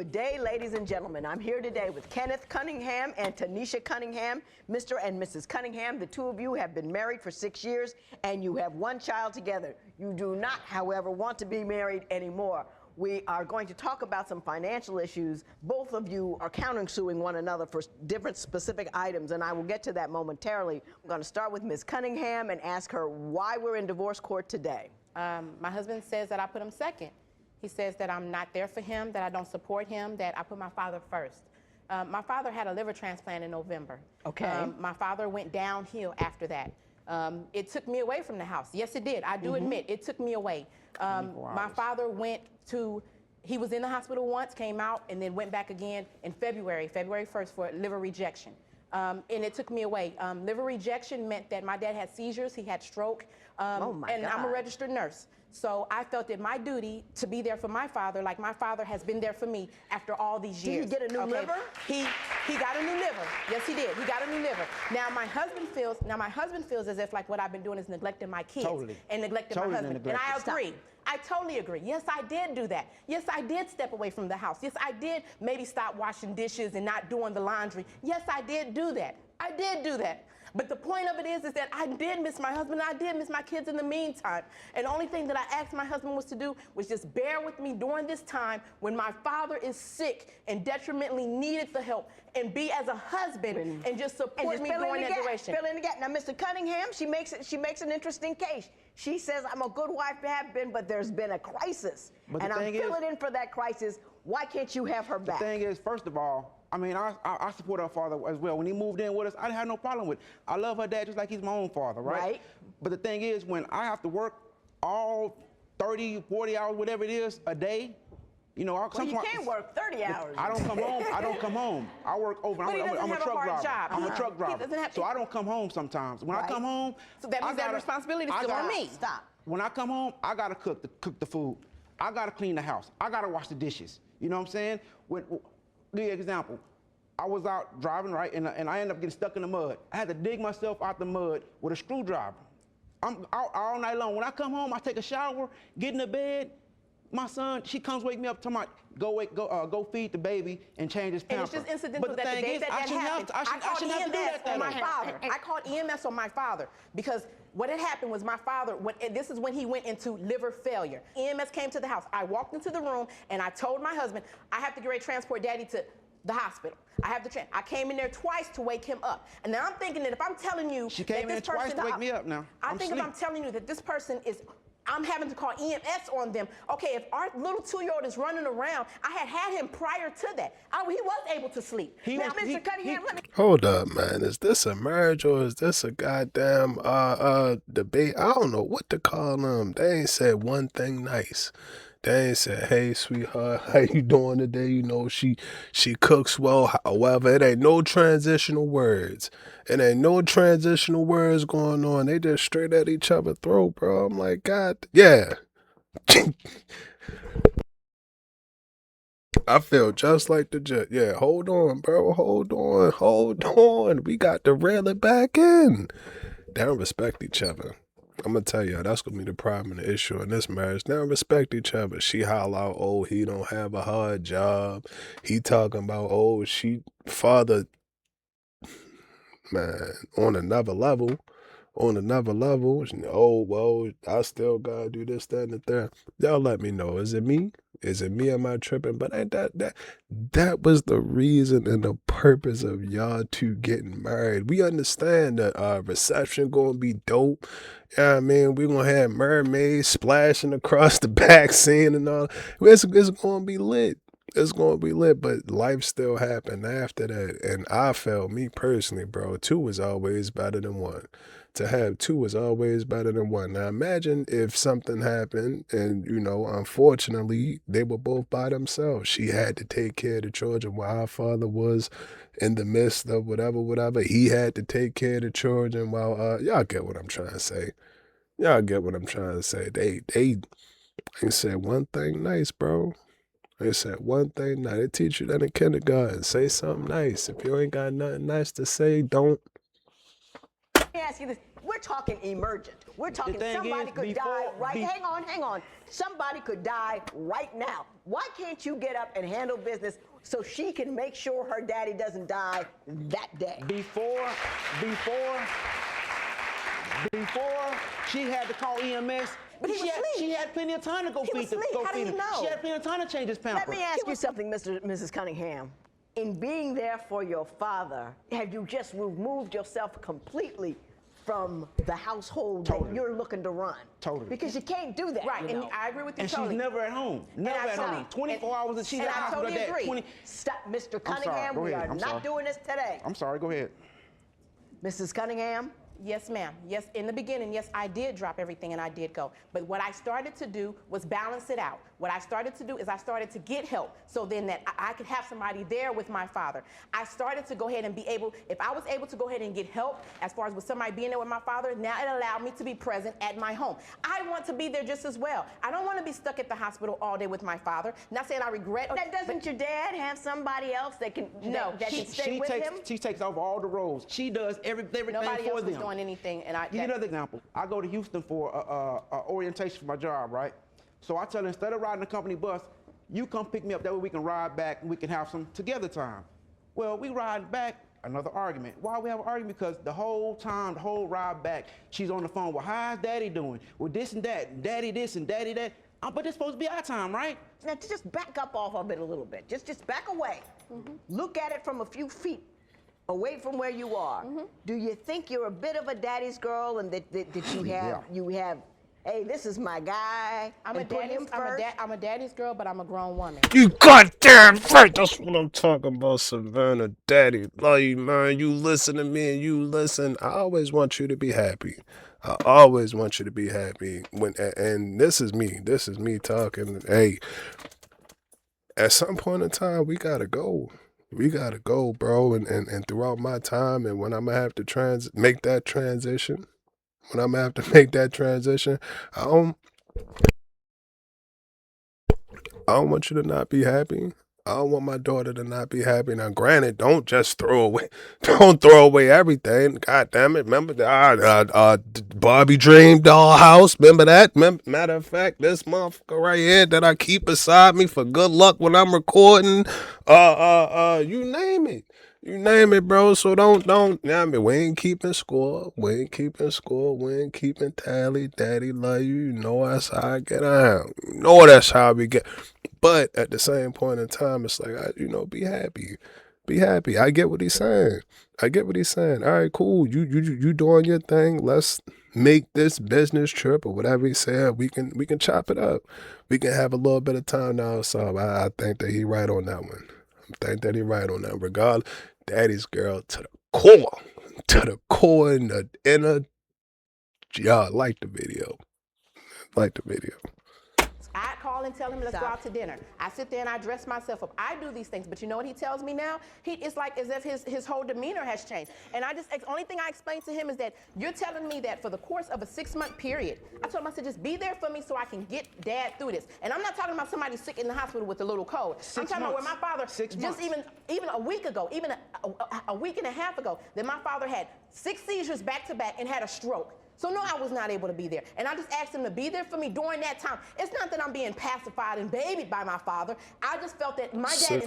Good day, ladies and gentlemen. I'm here today with Kenneth Cunningham and Tanisha Cunningham. Mr. and Mrs. Cunningham, the two of you have been married for 6 years and you have one child together. You do not, however, want to be married anymore. We are going to talk about some financial issues. Both of you are countersuing one another for different specific items, and I will get to that momentarily. I'm going to start with Ms. Cunningham and ask her why we're in divorce court today. My husband says that I put him second. He says that I'm not there for him, that I don't support him, that I put my father first. My father had a liver transplant in November. Okay. My father went downhill after that. It took me away from the house. Yes, it did. I do admit it took me away. My father he was in the hospital once, came out, and then went back again in February 1st for liver rejection. And it took me away. Liver rejection meant that my dad had seizures, he had stroke, and I'm a registered nurse. So I felt it my duty to be there for my father, like my father has been there for me after all these years. Did he get a new liver? He got a new liver. Yes, he did. He got a new liver. Now my husband feels as if like what I've been doing is neglecting my kids and neglecting my husband. And I agree. I totally agree. Yes, I did do that. Yes, I did step away from the house. Yes, I did maybe stop washing dishes and not doing the laundry. Yes, I did do that. I did do that. But the point of it is that I did miss my husband. I did miss my kids in the meantime. And the only thing that I asked my husband was to do was just bear with me during this time when my father is sick and detrimentally needed the help, and be as a husband and just support me during that duration. Fill in the gap. Now, Mr. Cunningham, she makes an interesting case. She says, I'm a good wife to have been, but there's been a crisis. And I'm filling in for that crisis. Why can't you have her back? The thing is, first of all, I mean, I support our father as well. When he moved in with us, I didn't have no problem with it. I love her dad just like he's my own father, right? But the thing is, when I have to work all 30, 40 hours, whatever it is, a day, you know, well, you can't work 30 hours. I don't come home. I don't come home. I work over. I'm a truck driver. I'm a truck driver. So I don't come home sometimes. When I come home, so that means that responsibility is still on me. Stop. When I come home, I gotta cook the food. I gotta clean the house. I gotta wash the dishes. You know what I'm saying? Give you an example. I was out driving, right, and I ended up getting stuck in the mud. I had to dig myself out the mud with a screwdriver. I'm out all night long. When I come home, I take a shower, get in the bed. My son, she comes wake me up, talking about go feed the baby and change his pamper. And it's just incidental that the day that happened, I called EMS on my father. I called EMS on my father because what had happened was my father, this is when he went into liver failure. EMS came to the house. I walked into the room and I told my husband, I have to get ready to transport daddy to the hospital. I came in there twice to wake him up. And now I'm thinking that if I'm telling you she came in there twice to wake me up now. If I'm telling you that this person is, I'm having to call EMS on them. Okay, if our little 2-year-old is running around, I had him prior to that. He was able to sleep. Mr. Cunningham, let me... Hold up, man. Is this a marriage or is this a goddamn debate? I don't know what to call them. They ain't said one thing nice. They ain't said, hey, sweetheart, how you doing today? You know, she cooks well. However, it ain't no transitional words. It ain't no transitional words going on. They just straight at each other throat, bro. I'm like, God, yeah. I feel just like the jet. Yeah, hold on, bro. Hold on. We got to reel it back in. They don't respect each other. I'm going to tell you, that's going to be the problem and the issue in this marriage. They don't respect each other. She holler out, oh, he don't have a hard job. He talking about, oh, father, man, on another level. Oh, well, I still got to do this, that, and the third. Y'all let me know. Is it me? Am I tripping? But that was the reason and the purpose of y'all two getting married. We understand that reception gonna be dope. You know what I mean? We gonna have mermaids splashing across the back scene and all. It's gonna be lit. It's gonna be lit, but life still happened after that. And I felt, me personally, bro, 2 is always better than 1. To have 2 is always better than 1. Now imagine if something happened and, you know, unfortunately, they were both by themselves. She had to take care of the children while her father was in the midst of whatever. He had to take care of the children while, y'all get what I'm trying to say. They said one thing nice, bro. They said one thing nice. They teach you that in kindergarten. Say something nice. If you ain't got nothing nice to say, don't. me ask you this. We're talking emergent. We're talking somebody could die right. Hang on. Somebody could die right now. Why can't you get up and handle business so she can make sure her daddy doesn't die that day? Before she had to call EMS. But she had plenty of time to go feed him. How did he know? She had plenty of time to change his pamper. Let me ask you something, Mrs. Cunningham. In being there for your father, have you just removed yourself completely from the household that you're looking to run? Totally. Because you can't do that. Right, and I agree with you and totally. she's never at home. Never at home. 24 hours and she's at hospital. I totally agree. Stop, Mr. Cunningham. We are not doing this today. I'm sorry. Go ahead. Mrs. Cunningham? Yes, ma'am. Yes, in the beginning, yes, I did drop everything and I did go. But what I started to do was balance it out. What I started to do is I started to get help so then that I could have somebody there with my father. I started to go ahead and be able, if I was able to go ahead and get help as far as with somebody being there with my father, now it allowed me to be present at my home. I want to be there just as well. I don't want to be stuck at the hospital all day with my father. Not saying I regret. That doesn't your dad have somebody else that can that can stay with him? She takes over all the roles. She does everything Nobody for else them. Was doing anything, and Give you another example. I go to Houston for orientation for my job, right? So I tell her, instead of riding the company bus, you come pick me up. That way we can ride back and we can have some together time. Well, we ride back, another argument. Why we have an argument? Because the whole time, the whole ride back, she's on the phone. Well, how's daddy doing? Well, this and that, daddy this and daddy that. But it's supposed to be our time, right? Now, just back up off of it a little bit. Just back away. Look at it from a few feet away from where you are. Do you think you're a bit of a daddy's girl and that you have, hey, this is my guy. I'm a daddy's girl, but I'm a grown woman. You goddamn right. That's what I'm talking about, Savannah. Daddy, love you, man. You listen to me and you listen. I always want you to be happy. I always want you to be happy. And this is me talking. Hey, at some point in time, we gotta go. We gotta go, bro. And throughout my time, and when I'm gonna have to make that transition, I don't want you to not be happy. I don't want my daughter to not be happy. Now, granted, don't throw away everything. God damn it. Remember the Barbie Dream Dollhouse? Remember that? Matter of fact, this motherfucker right here that I keep beside me for good luck when I'm recording. You name it. You name it, bro. So don't. I mean, we ain't keeping score. We ain't keeping tally. Daddy love you. You know that's how I get on. You know that's how we get. But at the same point in time, it's like, be happy. Be happy. I get what he's saying. All right, cool. You doing your thing. Let's make this business trip or whatever he said. We can chop it up. We can have a little bit of time now. So I think that he right on that one. Regardless, daddy's girl to the core, in the inner. Y'all like the video. I call and tell him, let's go out to dinner. I sit there and I dress myself up. I do these things, but you know what he tells me now? It's like as if his whole demeanor has changed. And only thing I explained to him is that you're telling me that for the course of a 6-month period, I told him, I said, just be there for me so I can get dad through this. And I'm not talking about somebody sick in the hospital with a little cold. I'm talking about where my father, just even a week ago, even a week and a half ago, that my father had 6 seizures back to back and had a stroke. So no, I was not able to be there. And I just asked him to be there for me during that time. It's not that I'm being pacified and babied by my father. I just felt that my dad,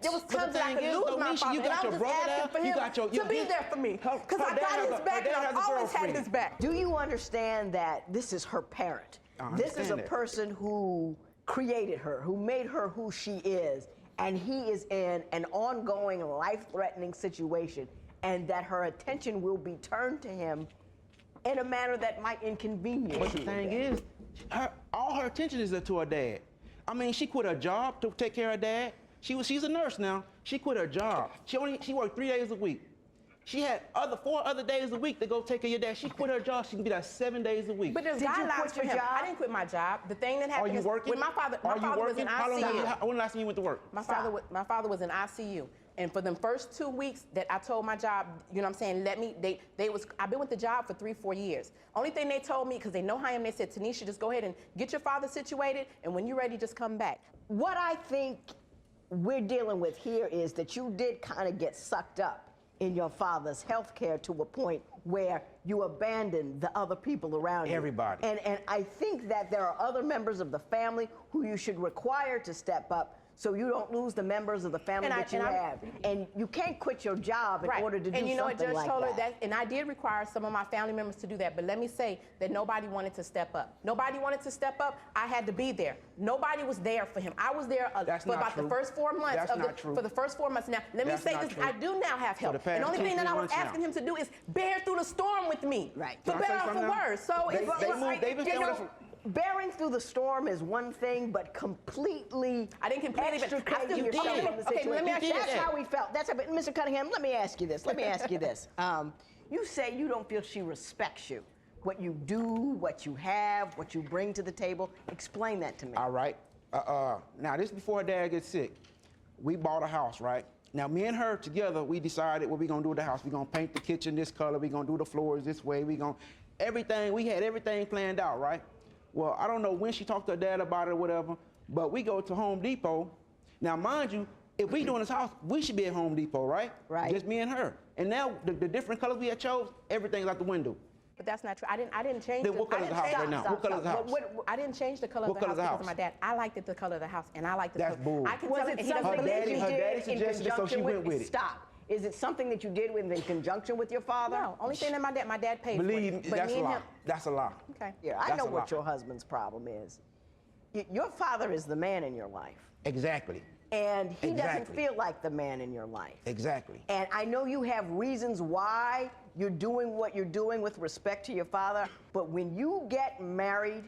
there was times that I could lose my father. And I was just asking for him to be there for me. Because I got his back and I've always had his back. Do you understand that this is her parent? This is a person who created her, who made her who she is. And he is in an ongoing life-threatening situation. And that her attention will be turned to him in a manner that might inconvenience you. But the thing is, all her attention is to her dad. I mean, she quit her job to take care of her dad. She's a nurse now. She quit her job. She worked 3 days a week. She had 4 other days a week to go take care of your dad. She quit her job. She can be there 7 days a week. But there's guidelines for him. I didn't quit my job. The thing that happened is when my father was in ICU. When last time you went to work? My father was in ICU. And for them first 2 weeks that I told my job, you know what I'm saying, I've been with the job for 3-4 years. Only thing they told me, because they know how I am, they said, Tanisha, just go ahead and get your father situated, and when you're ready, just come back. What I think we're dealing with here is that you did kind of get sucked up in your father's health care to a point where you abandon the other people around you. Everybody. And I think that there are other members of the family who you should require to step up so you don't lose the members of the family that you have. And you can't quit your job in order to do something like that. And you know what, Judge told her that, and I did require some of my family members to do that, but let me say that nobody wanted to step up. Nobody wanted to step up. I had to be there. Nobody was there for him. I was there for about the first 4 months. For the first 4 months. Now, let me say this, I do now have help. And the only thing that I was asking him to do is bear through the storm with me. Right. For better or for worse. So bearing through the storm is one thing, but completely I didn't completely extricating yourself from the situation. Okay, let me ask you That's how we felt. That's how, Mr. Cunningham, let me ask you this. You say you don't feel she respects you. What you do, what you have, what you bring to the table. Explain that to me. All right. Now, this is before her dad gets sick. We bought a house, right? Now, me and her together, we decided what we're going to do with the house. We're going to paint the kitchen this color. We're going to do the floors this way. We had everything planned out, right? Well, I don't know when she talked to her dad about it or whatever, but we go to Home Depot. Now, mind you, if we doing this house, we should be at Home Depot, right? Right. Just me and her. And now the different colors we had chose, everything's out the window. But that's not true. I didn't change. Then what color is the house right now? What color is the house? I didn't change the color of the house because of my dad. I liked it the color of the house, and I liked the color. That's bull. I can Was tell it he doesn't something believe that you me. Her daddy did in suggested it, so she conjunction went with it. Stop. Is it something that you did in conjunction with your father? No, only thing that my dad paid for. Believe me, But that's me a and lie. him. That's a lie. Okay. Yeah, I That's know a what lie. your husband's problem is. Your father is the man in your life. Exactly. And he doesn't Exactly. feel like the man in your life. Exactly. And I know you have reasons why you're doing what you're doing with respect to your father, but when you get married,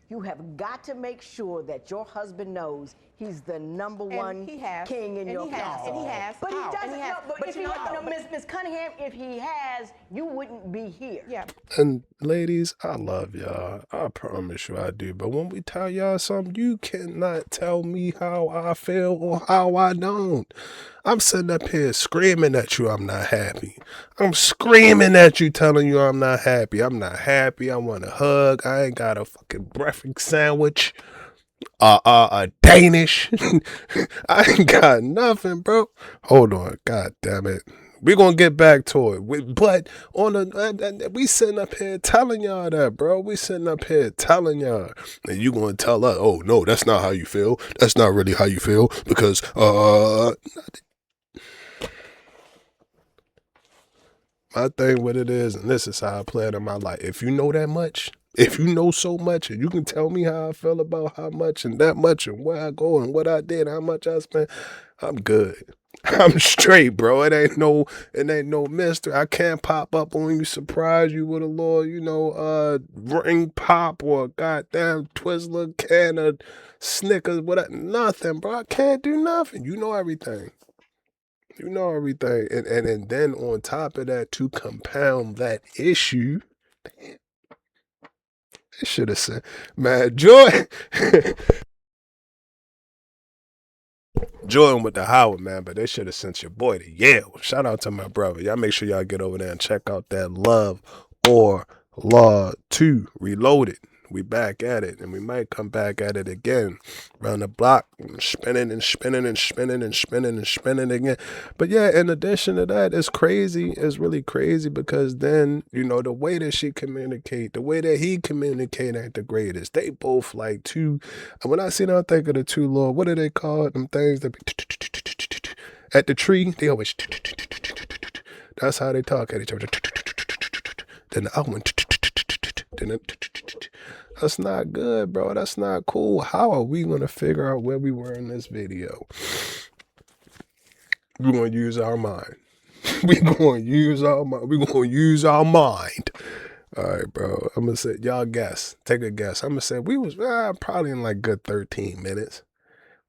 you have got to make sure that your husband knows he's the number one king in your house. And he has. But he And doesn't he has. know. But if you you know, know, Miss Cunningham, if he has, you wouldn't be here. Yeah. And ladies, I love y'all. I promise you I do. But when we tell y'all something, you cannot tell me how I feel or how I don't. I'm sitting up here screaming at you I'm not happy. I'm screaming at you telling you I'm not happy. I'm not happy. I want a hug. I ain't got a fucking breakfast sandwich. A Danish. I ain't got nothing, bro. Hold on. God damn it. We're going to get back to it. But we sitting up here telling y'all that, bro. We sitting up here telling y'all. And you going to tell us, oh, no, that's not how you feel. That's not really how you feel. Because, my thing with it is, and this is how I play it in my life. If you know that much, if you know so much, and you can tell me how I feel about how much and that much and where I go and what I did, how much I spent, I'm good. I'm straight, bro. It ain't no mystery. I can't pop up on you, surprise you with a little, ring pop or a goddamn Twizzler can of Snickers, whatever. Nothing, bro. I can't do nothing. You know everything. You know everything. And then on top of that, to compound that issue, damn, I should have said, man, Jordan with the Howard, man, but they should have sent your boy to Yale. Shout out to my brother. Y'all make sure y'all get over there and check out that Love or Law 2 Reloaded. We back at it, and we might come back at it again. Around the block, spinning and spinning and spinning and spinning and spinning again. But yeah, in addition to that, it's crazy. It's really crazy because then, the way that she communicate, the way that he communicate ain't the greatest. They both like two. And when I see them, I think of the two little, what do they call it? Them things that be at the tree. They always. That's how they talk at each other. Then the other one. That's not good, bro. That's not cool. How are we going to figure out where we were in this video? We're going to use our mind. We're going to use our mind. We're going to use our mind. All right, bro. I'm going to say, y'all guess. Take a guess. I'm going to say we was probably in like good 13 minutes.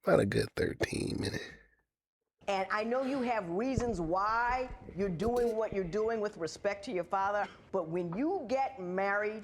Not a good 13 minutes. And I know you have reasons why you're doing what you're doing with respect to your father, but when you get married,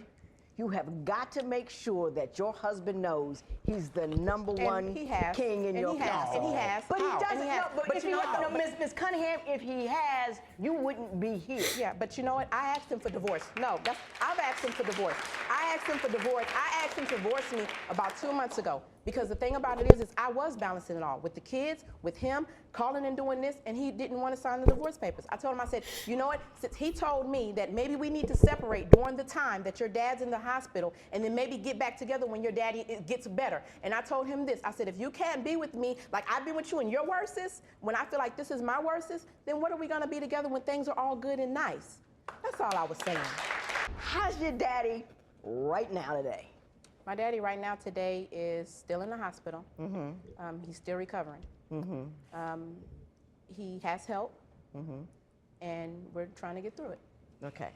you have got to make sure that your husband knows he's the number one king in your house. And he has. But he doesn't know. But if you know, Miss Cunningham, if he has, you wouldn't be here. Yeah, but you know what? I asked him for divorce. No, I've asked him for divorce. I asked him for divorce. I asked him to divorce me about 2 months ago Because the thing about it is I was balancing it all with the kids, with him, calling and doing this, and he didn't want to sign the divorce papers. I told him, I said, you know what, since he told me that maybe we need to separate during the time that your dad's in the hospital, and then maybe get back together when your daddy gets better. And I told him this, I said, if you can't be with me like I've been with you in your worstest, when I feel like this is my worstest, then what are we gonna be together when things are all good and nice? That's all I was saying. How's your daddy right now today? My daddy right now today is still in the hospital. He's still recovering. He has help, and we're trying to get through it. Okay.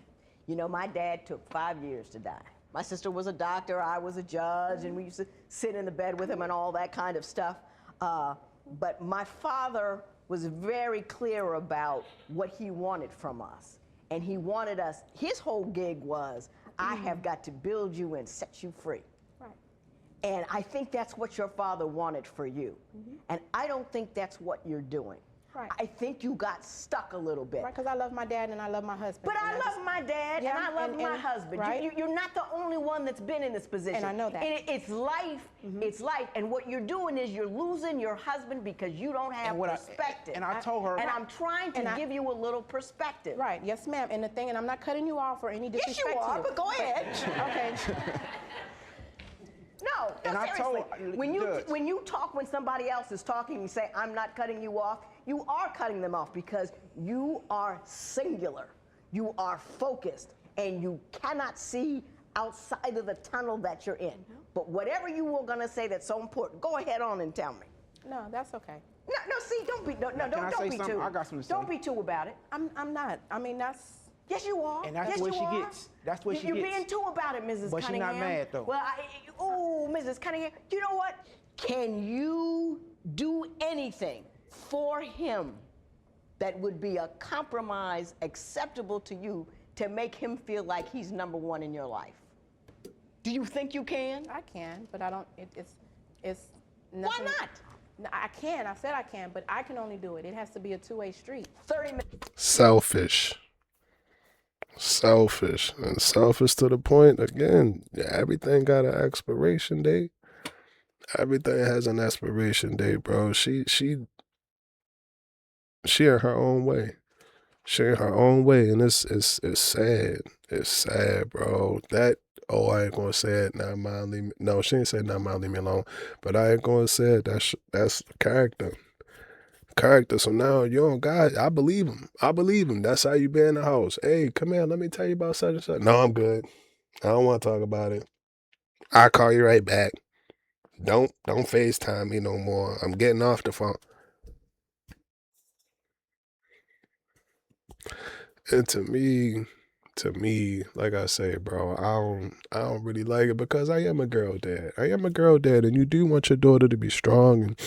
You know, my dad took 5 years to die. My sister was a doctor, I was a judge, and we used to sit in the bed with him and all that kind of stuff. But my father was very clear about what he wanted from us. And he wanted us, his whole gig was, I have got to build you and set you free. Right. And I think that's what your father wanted for you. And I don't think that's what you're doing. Right. I think you got stuck a little bit. Right, because I love my dad and I love my husband. But I love my dad and I love my husband. Right? You're not the only one that's been in this position. And I know that. It's life. It's life. And what you're doing is you're losing your husband because you don't have perspective. And I told her. And I'm trying to give you a little perspective. Right, yes ma'am. And the thing, and I'm not cutting you off or any disrespect Yes, you are, but go ahead. Okay. No, And I seriously. told When you talk when somebody else is talking, you say, I'm not cutting you off, you are cutting them off because you are singular. You are focused, and you cannot see outside of the tunnel that you're in. But whatever you were going to say that's so important, go ahead on and tell me. No, that's okay. No, see, don't be, don't be too. I got something to say. Don't be too about it. I'm not. I mean, that's. Yes, you are. And that's yes, what you she are. gets. That's what she You're gets. being too about it, Mrs. But she's Cunningham. not mad, though. Well, Mrs. Cunningham, you know what? Can you do anything for him that would be a compromise acceptable to you to make him feel like he's number one in your life? Do you think you can? I can, but I don't. It's. Why Nothing, not? No, I can. I said I can, but I can only do it. It has to be a two-way street. 30 minutes. Selfish. And selfish to the point, again, everything got an expiration date. Everything has an expiration date, bro. She in her own way. She in her own way, and it's sad. It's sad, bro. I ain't gonna say it now, Mom, leave me. No, she ain't say now, Mom, leave me alone. But I ain't gonna say it. That's character. So now you don't God, I believe him. That's how you be in the house. Hey, come here, let me tell you about such and such. No, I'm good. I don't want to talk about it. I'll call you right back. Don't FaceTime me no more. I'm getting off the phone. And to me, like I say, bro, I don't really like it because I am a girl dad. And you do want your daughter to be strong and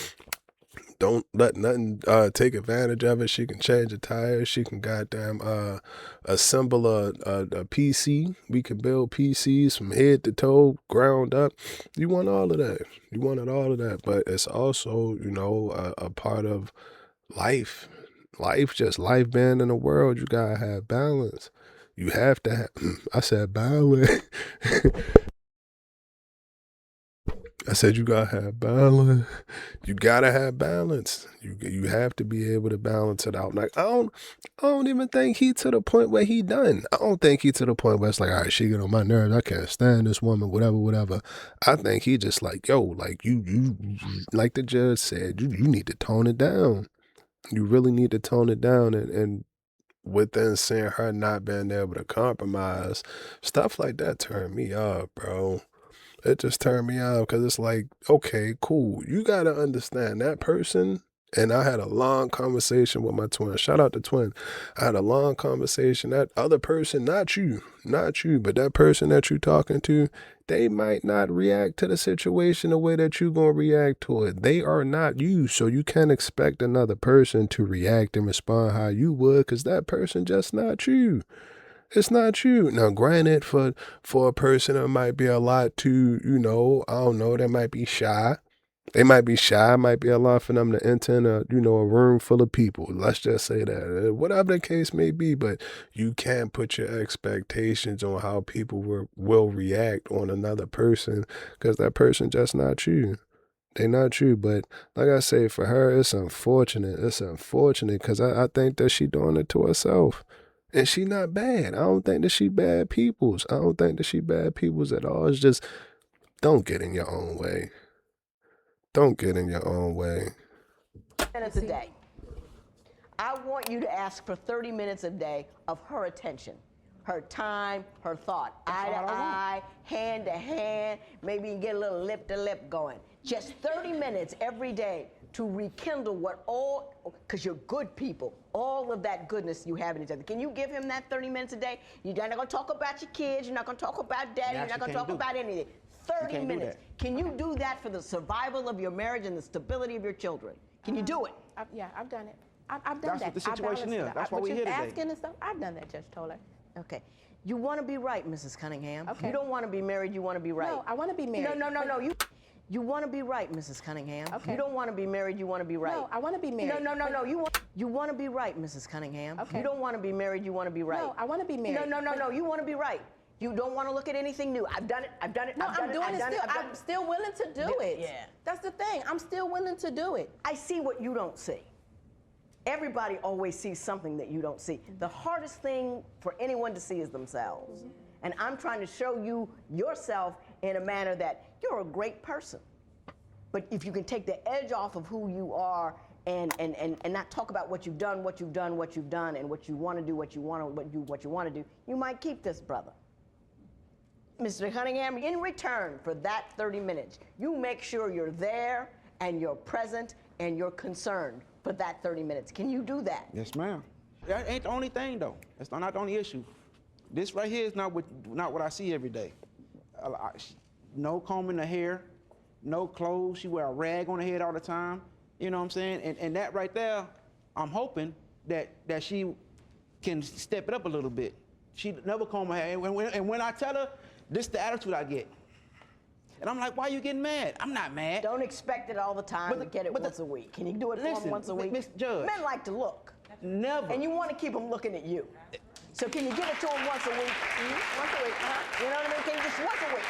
don't let nothing take advantage of it. She can change a tire. She can goddamn assemble a PC. We can build PCs from head to toe, ground up. You want all of that. You wanted all of that. But it's also, a part of life. Life being in the world. You gotta have balance. You have to have, I said balance. I said you gotta have balance. You gotta have balance. You have to be able to balance it out. Like I don't even think he to the point where he done. I don't think he to the point where it's like, all right, she get on my nerves. I can't stand this woman. Whatever. I think he just like, yo, like you like the judge said, you need to tone it down. You really need to tone it down and within seeing her not being able to compromise, stuff like that turned me up, bro. It just turned me out because it's like, okay, cool. You got to understand that person. And I had a long conversation with my twin. Shout out to twin. I had a long conversation. That other person, not you, but that person that you talking to, they might not react to the situation the way that you going to react to it. They are not you. So you can't expect another person to react and respond how you would because that person just not you. It's not you. Now, granted, for a person that might be a lot too, I don't know, they might be shy. They might be shy. It might be a lot for them to enter in a room full of people. Let's just say that. Whatever the case may be, but you can't put your expectations on how people will react on another person because that person just not you. They not true, but like I say, for her, it's unfortunate. It's unfortunate because I think that she doing it to herself. And she not bad. I don't think that she bad peoples. I don't think that she bad peoples at all. It's just, don't get in your own way. Don't get in your own way. Minutes a day. I want you to ask for 30 minutes a day of her attention, her time, her thought, eye to eye, hand to hand, maybe you get a little lip to lip going. Just 30 minutes every day to rekindle what all, because you're good people, all of that goodness you have in each other. Can you give him that 30 minutes a day? You're not going to talk about your kids, you're not going to talk about daddy, you're not going to talk about anything. 30 minutes. Can you do that for the survival of your marriage and the stability of your children? Can you do it? Yeah, I've done it. I've done That's that. what the situation is. That's why we're here today. Asking and stuff, I've done that, Judge Toller. Okay. You want to be right, Mrs. Cunningham. Okay. You don't want to be married, you want to be right. No, I want to be married. No. You want to be right, Mrs. Cunningham. Okay. You don't want to be married, you want to be right. No, I want to be married. No. You want to be right, Mrs. Cunningham. Okay. You don't want to be married, you want to be right. No, I want to be married. No. You want to be right. You don't want to look at anything new. I've done it. No, I'm doing it still. I'm still willing to do it. Yeah. That's the thing. I'm still willing to do it. I see what you don't see. Everybody always sees something that you don't see. The hardest thing for anyone to see is themselves. And I'm trying to show you yourself in a manner that you're a great person. But if you can take the edge off of who you are and not talk about what you've done, and what you want to do, what you want to do, you might keep this brother. Mr. Cunningham, in return for that 30 minutes, you make sure you're there and you're present and you're concerned for that 30 minutes. Can you do that? Yes, ma'am. That ain't the only thing, though. That's not the only issue. This right here is not what I see every day. No combing the hair, no clothes. She wear a rag on her head all the time. You know what I'm saying? And that right there, I'm hoping that she can step it up a little bit. She never comb her hair. And when I tell her, this is the attitude I get. And I'm like, why are you getting mad? I'm not mad. Don't expect it all the time, but get it once a week. Can you do it for him once a week? Miss Judge. Men like to look. Never. And you want to keep them looking at you. So can you give it to him once a week? Once a week, You know what I mean? Can you just once a week?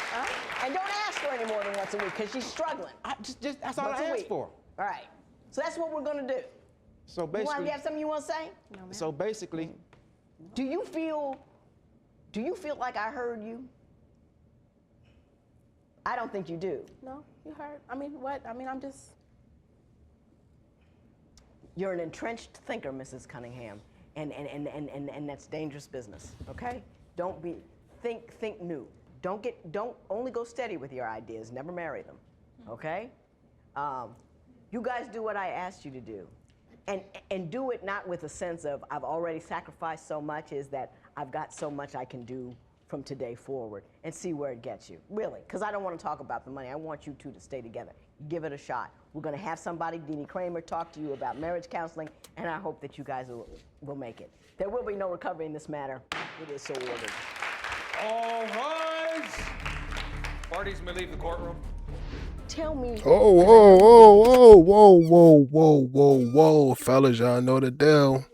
And don't ask for any more than once a week, because she's struggling. Just that's all I ask for. All right. So that's what we're going to do. So basically. You have something you want to say? No, ma'am. So basically. Do you feel like I heard you? I don't think you do. No, you heard. I mean, what? I mean, I'm just. You're an entrenched thinker, Mrs. Cunningham, and that's dangerous business. Okay? Think new. Don't only go steady with your ideas. Never marry them. Okay? You guys do what I asked you to do, and do it not with a sense of I've already sacrificed so much. Is that I've got so much I can do from today forward, and see where it gets you. Really, because I don't want to talk about the money. I want you two to stay together. Give it a shot. We're going to have somebody, Deanie Kramer, talk to you about marriage counseling, and I hope that you guys will make it. There will be no recovery in this matter. It is so ordered. All rise. Parties may leave the courtroom. Tell me. Whoa, fellas, y'all know the deal.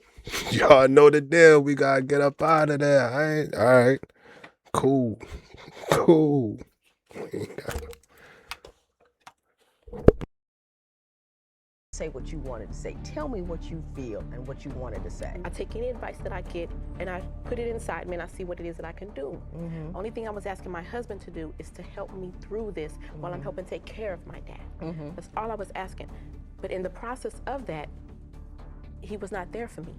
Y'all know the deal. We gotta get up out of there. All right. Cool. Say what you wanted to say. Tell me what you feel and what you wanted to say. I take any advice that I get and I put it inside me and I see what it is that I can do. Only thing I was asking my husband to do is to help me through this while I'm helping take care of my dad. That's all I was asking. But in the process of that, he was not there for me.